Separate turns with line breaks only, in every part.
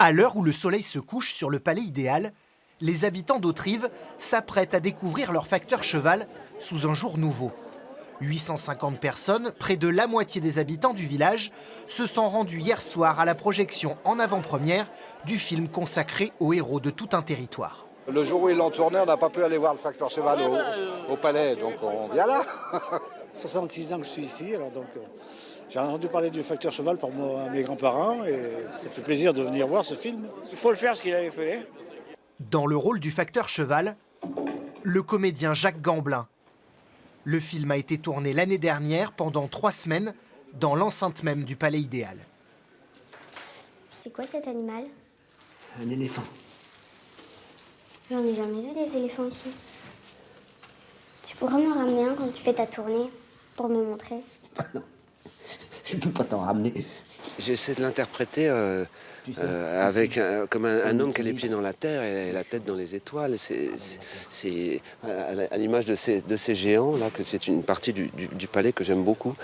À l'heure où le soleil se couche sur le palais idéal, les habitants d'Autrive s'apprêtent à découvrir leur facteur cheval sous un jour nouveau. 850 personnes, près de la moitié des habitants du village, se sont rendus hier soir à la projection en avant-première du film consacré aux héros de tout un territoire.
Le jour où ils l'ont tourné, on n'a pas pu aller voir le facteur cheval au palais, donc on vient là.
66 ans que je suis ici, alors donc j'ai entendu parler du facteur cheval par mes grands-parents et ça fait plaisir de venir voir ce film.
Il faut le faire ce qu'il avait fait.
Dans le rôle du facteur cheval, le comédien Jacques Gamblin. Le film a été tourné l'année dernière pendant 3 semaines dans l'enceinte même du palais idéal.
C'est quoi cet animal?
Un éléphant.
J'en ai jamais vu des éléphants ici. Tu pourras me ramener un quand tu fais ta tournée pour me montrer?
Non, je ne peux pas t'en ramener.
J'essaie de l'interpréter avec comme un homme qui a les pieds dans la terre et la tête dans les étoiles. C'est à l'image de ces géants là, que c'est une partie du palais que j'aime beaucoup,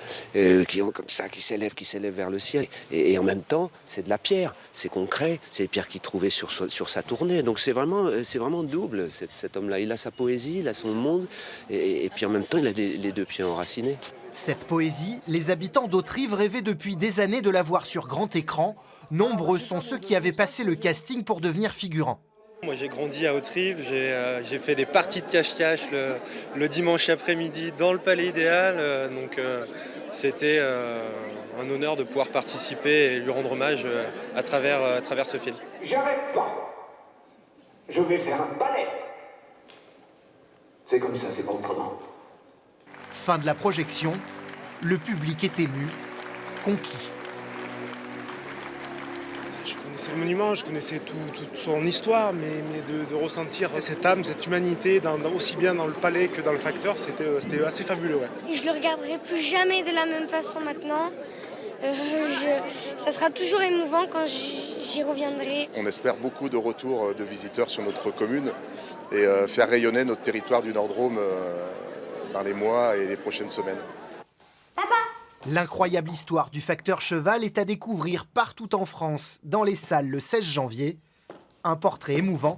qui ont comme ça, qui s'élèvent vers le ciel. Et en même temps, c'est de la pierre, c'est concret, c'est les pierres qu'il trouvait sur sa tournée. Donc c'est vraiment double cet homme-là. Il a sa poésie, il a son monde, et puis en même temps, il a les 2 pieds enracinés.
Cette poésie, les habitants d'Autrive rêvaient depuis des années de la voir sur grand écran. Nombreux sont ceux qui avaient passé le casting pour devenir figurants.
Moi j'ai grandi à Autrive, j'ai fait des parties de cache-cache le dimanche après-midi dans le palais idéal. Donc c'était un honneur de pouvoir participer et lui rendre hommage à travers ce film.
J'arrête pas. Je vais faire un ballet. C'est comme ça, c'est pas autrement.
Fin de la projection, le public est ému, conquis.
Je connaissais le monument, je connaissais toute son histoire, mais de ressentir cette âme, cette humanité, aussi bien dans le palais que dans le facteur, c'était assez fabuleux. Ouais.
Et je le regarderai plus jamais de la même façon maintenant. Ça sera toujours émouvant quand j'y reviendrai.
On espère beaucoup de retours de visiteurs sur notre commune et faire rayonner notre territoire du Nord-Drôme dans les mois et les prochaines semaines.
Papa!
L'incroyable histoire du facteur cheval est à découvrir partout en France, dans les salles le 16 janvier. Un portrait émouvant